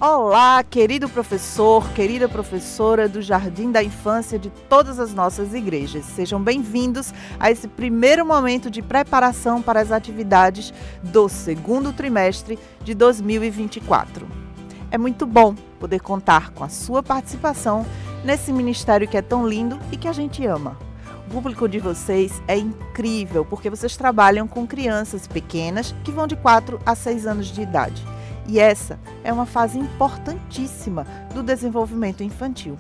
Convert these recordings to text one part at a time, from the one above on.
Olá, querido professor, querida professora do Jardim da Infância de todas as nossas igrejas. Sejam bem-vindos a esse primeiro momento de preparação para as atividades do segundo trimestre de 2024. É muito bom poder contar com a sua participação nesse ministério que é tão lindo e que a gente ama. O público de vocês é incrível porque vocês trabalham com crianças pequenas que vão de 4 a 6 anos de idade. E essa é uma fase importantíssima do desenvolvimento infantil.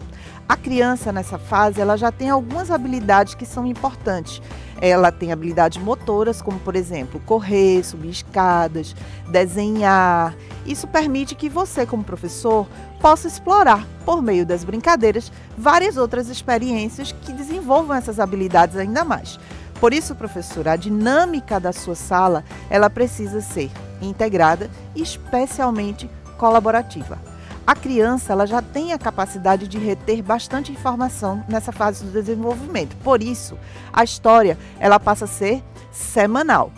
A criança nessa fase, ela já tem algumas habilidades que são importantes. Ela tem habilidades motoras, como por exemplo, correr, subir escadas, desenhar. Isso permite que você, como professor, possa explorar, por meio das brincadeiras, várias outras experiências que desenvolvam essas habilidades ainda mais. Por isso, professora, a dinâmica da sua sala, ela precisa ser integrada e especialmente colaborativa. A criança, ela já tem a capacidade de reter bastante informação nessa fase do desenvolvimento. Por isso, a história, ela passa a ser semanal.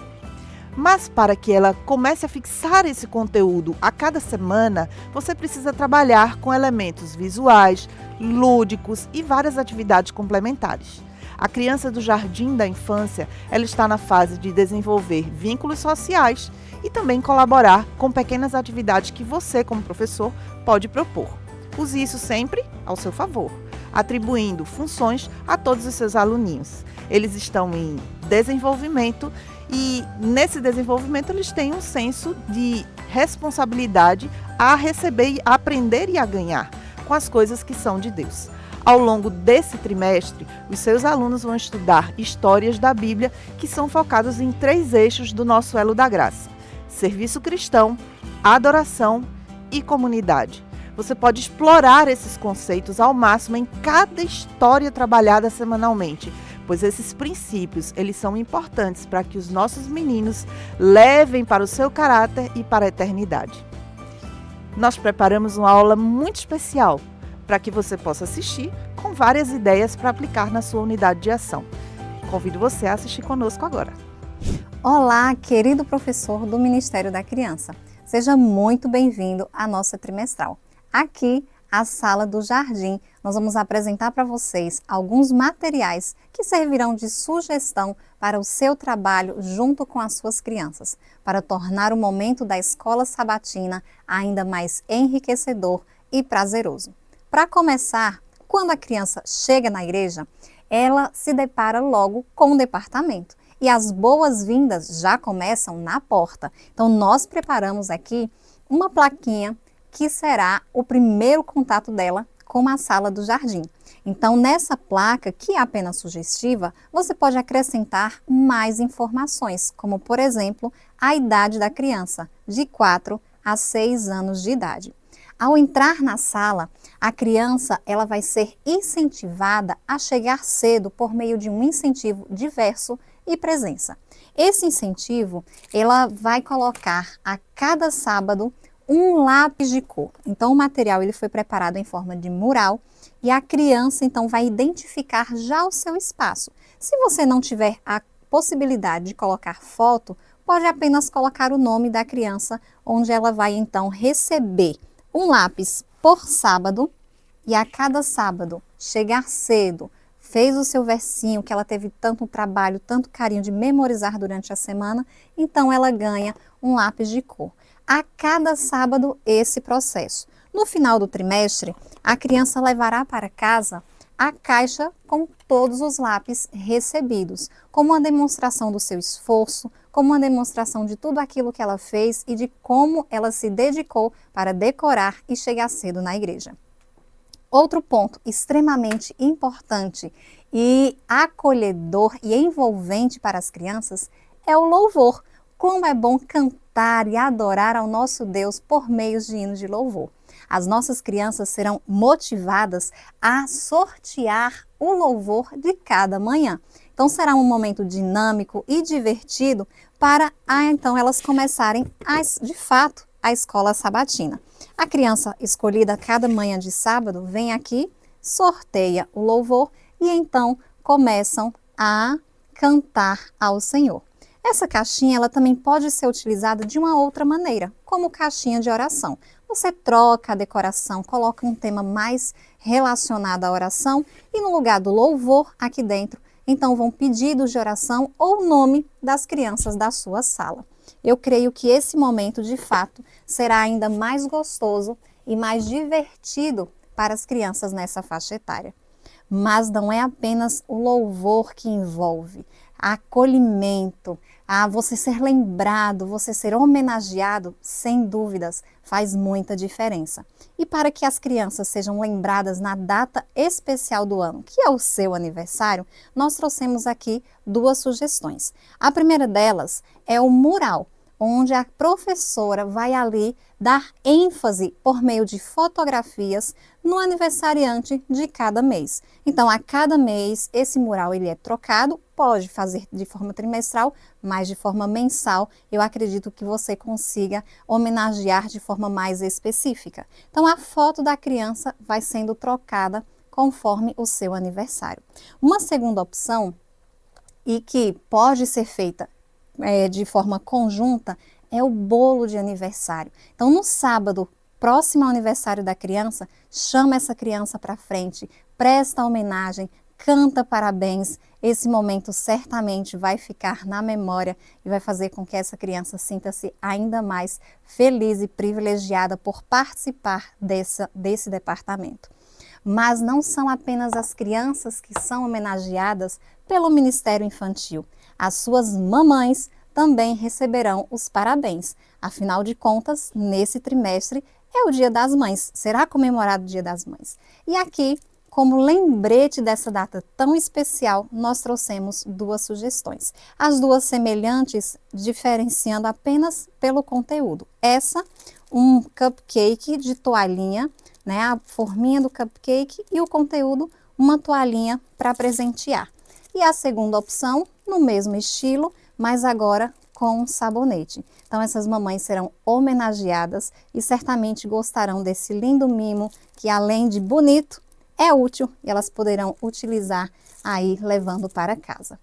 Mas para que ela comece a fixar esse conteúdo a cada semana, você precisa trabalhar com elementos visuais, lúdicos e várias atividades complementares. A criança do Jardim da Infância, ela está na fase de desenvolver vínculos sociais e também colaborar com pequenas atividades que você, como professor, pode propor. Use isso sempre ao seu favor, atribuindo funções a todos os seus aluninhos. Eles estão em desenvolvimento e, nesse desenvolvimento, eles têm um senso de responsabilidade a receber, a aprender e a ganhar com as coisas que são de Deus. Ao longo desse trimestre, os seus alunos vão estudar histórias da Bíblia que são focadas em 3 eixos do nosso elo da graça: serviço cristão, adoração e comunidade. Você pode explorar esses conceitos ao máximo em cada história trabalhada semanalmente, pois esses princípios, eles são importantes para que os nossos meninos levem para o seu caráter e para a eternidade. Nós preparamos uma aula muito especial para que você possa assistir com várias ideias para aplicar na sua unidade de ação. Convido você a assistir conosco agora. Olá, querido professor do Ministério da Criança. Seja muito bem-vindo à nossa trimestral. Aqui, a Sala do Jardim, nós vamos apresentar para vocês alguns materiais que servirão de sugestão para o seu trabalho junto com as suas crianças, para tornar o momento da escola sabatina ainda mais enriquecedor e prazeroso. Para começar, quando a criança chega na igreja, ela se depara logo com o departamento. E as boas-vindas já começam na porta. Então, nós preparamos aqui uma plaquinha que será o primeiro contato dela com a sala do jardim. Então, nessa placa, que é apenas sugestiva, você pode acrescentar mais informações, como, por exemplo, a idade da criança, de 4 a 6 anos de idade. Ao entrar na sala, a criança ela vai ser incentivada a chegar cedo por meio de um incentivo diverso e presença. Esse incentivo, ela vai colocar a cada sábado um lápis de cor. Então, o material ele foi preparado em forma de mural e a criança, então, vai identificar já o seu espaço. Se você não tiver a possibilidade de colocar foto, pode apenas colocar o nome da criança, onde ela vai, então, receber um lápis por sábado e a cada sábado chegar cedo, fez o seu versinho que ela teve tanto trabalho, tanto carinho de memorizar durante a semana, então ela ganha um lápis de cor. A cada sábado esse processo. No final do trimestre, a criança levará para casa a caixa com todos os lápis recebidos, como uma demonstração do seu esforço, como uma demonstração de tudo aquilo que ela fez e de como ela se dedicou para decorar e chegar cedo na igreja. Outro ponto extremamente importante e acolhedor e envolvente para as crianças é o louvor. Como é bom cantar e adorar ao nosso Deus por meio de hinos de louvor. As nossas crianças serão motivadas a sortear o louvor de cada manhã. Então será um momento dinâmico e divertido para então elas começarem de fato a escola sabatina. A criança escolhida cada manhã de sábado vem aqui, sorteia o louvor e então começam a cantar ao Senhor. Essa caixinha ela também pode ser utilizada de uma outra maneira, como caixinha de oração. você troca a decoração, coloca um tema mais relacionado à oração e no lugar do louvor aqui dentro, então vão pedidos de oração ou o nome das crianças da sua sala. Eu creio que esse momento, de fato, será ainda mais gostoso e mais divertido para as crianças nessa faixa etária. Mas não é apenas o louvor que envolve, acolhimento, você ser lembrado, você ser homenageado, sem dúvidas, faz muita diferença. E para que as crianças sejam lembradas na data especial do ano, que é o seu aniversário, nós trouxemos aqui 2 sugestões. A primeira delas é o mural, onde a professora vai ali dar ênfase por meio de fotografias no aniversariante de cada mês. Então, a cada mês, esse mural ele é trocado, pode fazer de forma trimestral, mas de forma mensal, eu acredito que você consiga homenagear de forma mais específica. Então, a foto da criança vai sendo trocada conforme o seu aniversário. Uma segunda opção, e que pode ser feita de forma conjunta, é o bolo de aniversário. Então, no sábado, próximo ao aniversário da criança, chama essa criança para frente, presta homenagem, canta parabéns. Esse momento certamente vai ficar na memória e vai fazer com que essa criança sinta-se ainda mais feliz e privilegiada por participar desse departamento. Mas não são apenas as crianças que são homenageadas pelo Ministério Infantil. As suas mamães também receberão os parabéns. Afinal de contas, nesse trimestre é o Dia das Mães, será comemorado o Dia das Mães. E aqui, como lembrete dessa data tão especial, nós trouxemos 2 sugestões. As 2 semelhantes, diferenciando apenas pelo conteúdo. Essa, um cupcake de toalhinha, né, a forminha do cupcake, e o conteúdo, uma toalhinha para presentear. E a segunda opção, no mesmo estilo, mas agora com um sabonete. Então, essas mamães serão homenageadas e certamente gostarão desse lindo mimo que, além de bonito, é útil e elas poderão utilizar aí levando para casa.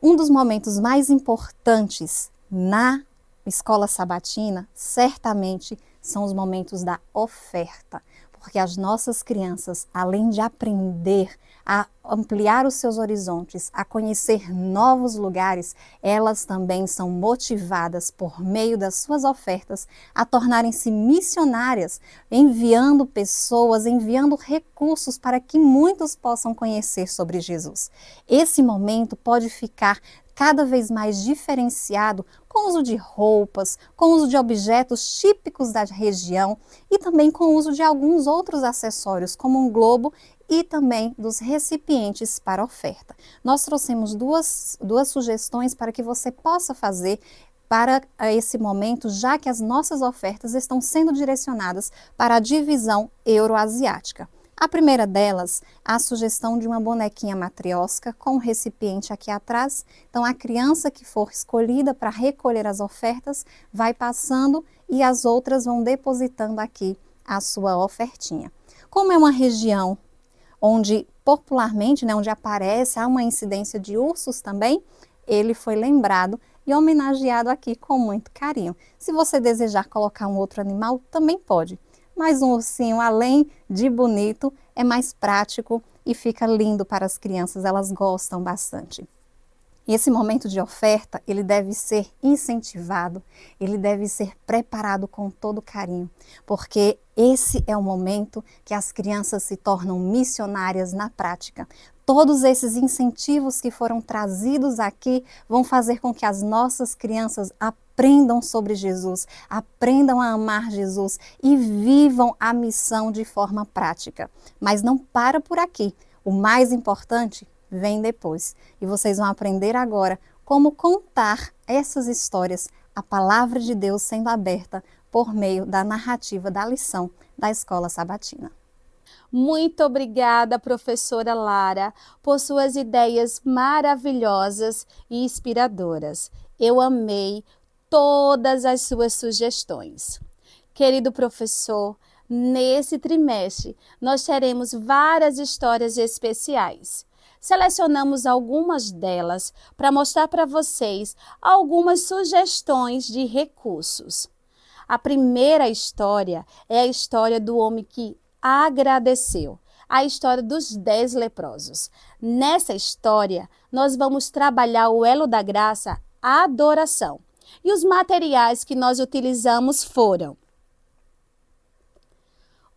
Um dos momentos mais importantes na escola sabatina, certamente, são os momentos da oferta. Porque as nossas crianças, além de aprender a ampliar os seus horizontes, a conhecer novos lugares, elas também são motivadas por meio das suas ofertas a tornarem-se missionárias, enviando pessoas, enviando recursos para que muitos possam conhecer sobre Jesus. Esse momento pode ficar cada vez mais diferenciado com o uso de roupas, com o uso de objetos típicos da região e também com o uso de alguns outros acessórios, como um globo e também dos recipientes para oferta. Nós trouxemos duas sugestões para que você possa fazer para esse momento, já que as nossas ofertas estão sendo direcionadas para a divisão euroasiática. A primeira delas, a sugestão de uma bonequinha matriosca com um recipiente aqui atrás. Então, a criança que for escolhida para recolher as ofertas vai passando e as outras vão depositando aqui a sua ofertinha. Como é uma região onde popularmente, onde há uma incidência de ursos também, ele foi lembrado e homenageado aqui com muito carinho. Se você desejar colocar um outro animal, também pode. Mas um ursinho, além de bonito, é mais prático e fica lindo para as crianças, elas gostam bastante. E esse momento de oferta, ele deve ser incentivado, ele deve ser preparado com todo carinho, porque esse é o momento que as crianças se tornam missionárias na prática. Todos esses incentivos que foram trazidos aqui vão fazer com que as nossas crianças aprendam sobre Jesus, aprendam a amar Jesus e vivam a missão de forma prática. Mas não para por aqui. O mais importante vem depois. E vocês vão aprender agora como contar essas histórias, a palavra de Deus sendo aberta por meio da narrativa da lição da Escola Sabatina. Muito obrigada, professora Lara, por suas ideias maravilhosas e inspiradoras. Eu amei todas as suas sugestões. Querido professor, nesse trimestre nós teremos várias histórias especiais. Selecionamos algumas delas para mostrar para vocês algumas sugestões de recursos. A primeira história é a história do homem que agradeceu, a história dos 10 leprosos. Nessa história, nós vamos trabalhar o elo da graça, a adoração. E os materiais que nós utilizamos foram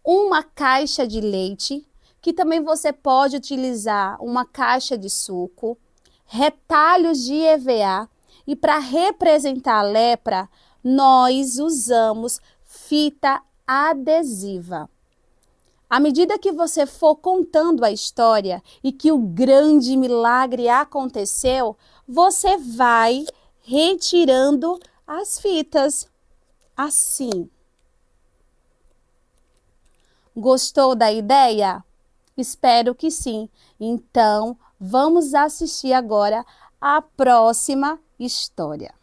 uma caixa de leite, que também você pode utilizar uma caixa de suco, retalhos de EVA, e para representar a lepra, nós usamos fita adesiva. À medida que você for contando a história e que o grande milagre aconteceu, você vai retirando as fitas, assim. Gostou da ideia? Espero que sim. Então, vamos assistir agora a próxima história.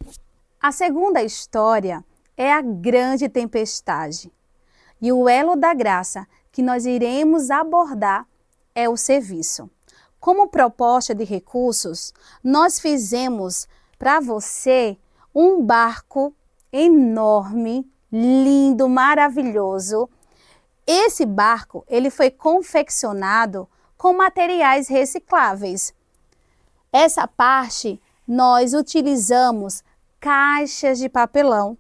A segunda história é a grande tempestade. E o elo da graça que nós iremos abordar é o serviço. Como proposta de recursos, nós fizemos para você um barco enorme, lindo, maravilhoso. Esse barco, ele foi confeccionado com materiais recicláveis. Essa parte, nós utilizamos caixas de papelão.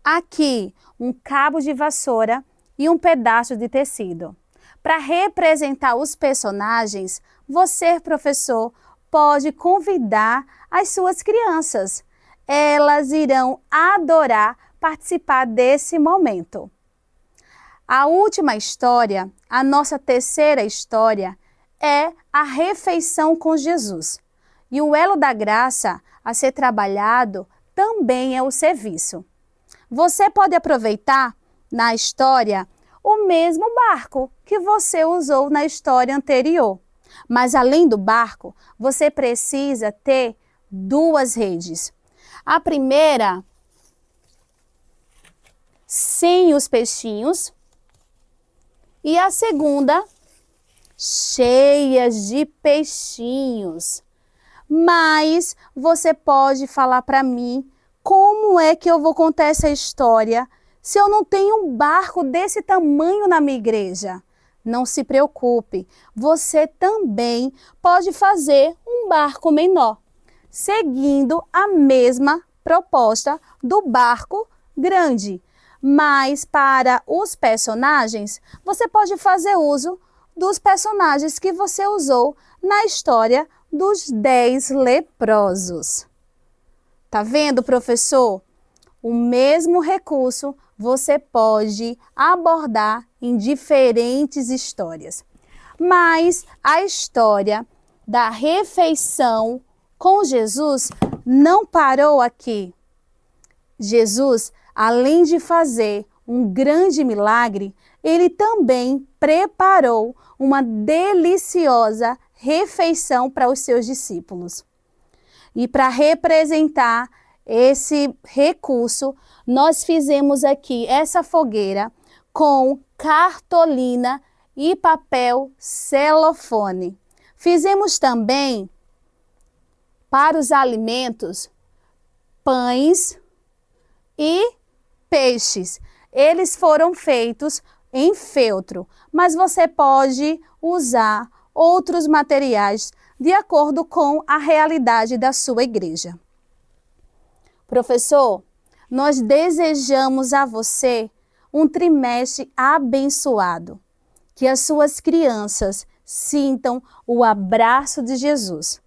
Aqui, um cabo de vassoura e um pedaço de tecido. Para representar os personagens, você, professor, pode convidar as suas crianças. Elas irão adorar participar desse momento. A última história, a nossa terceira história, é a refeição com Jesus. E o elo da graça a ser trabalhado também é o serviço. Você pode aproveitar na história o mesmo barco que você usou na história anterior. Mas além do barco, você precisa ter 2 redes. A primeira, sem os peixinhos, e a segunda, cheias de peixinhos. Mas você pode falar para mim como é que eu vou contar essa história se eu não tenho um barco desse tamanho na minha igreja? Não se preocupe, você também pode fazer um barco menor, seguindo a mesma proposta do barco grande. Mas para os personagens, você pode fazer uso dos personagens que você usou na história dos 10 leprosos. Tá vendo, professor? O mesmo recurso você pode abordar em diferentes histórias. Mas a história da refeição com Jesus não parou aqui. Jesus, além de fazer um grande milagre, ele também preparou uma deliciosa refeição para os seus discípulos. E para representar esse recurso, nós fizemos aqui essa fogueira com cartolina e papel celofane. Fizemos também, para os alimentos, pães e peixes. Eles foram feitos em feltro, mas você pode usar outros materiais de acordo com a realidade da sua igreja. Professor, nós desejamos a você um trimestre abençoado. Que as suas crianças sintam o abraço de Jesus.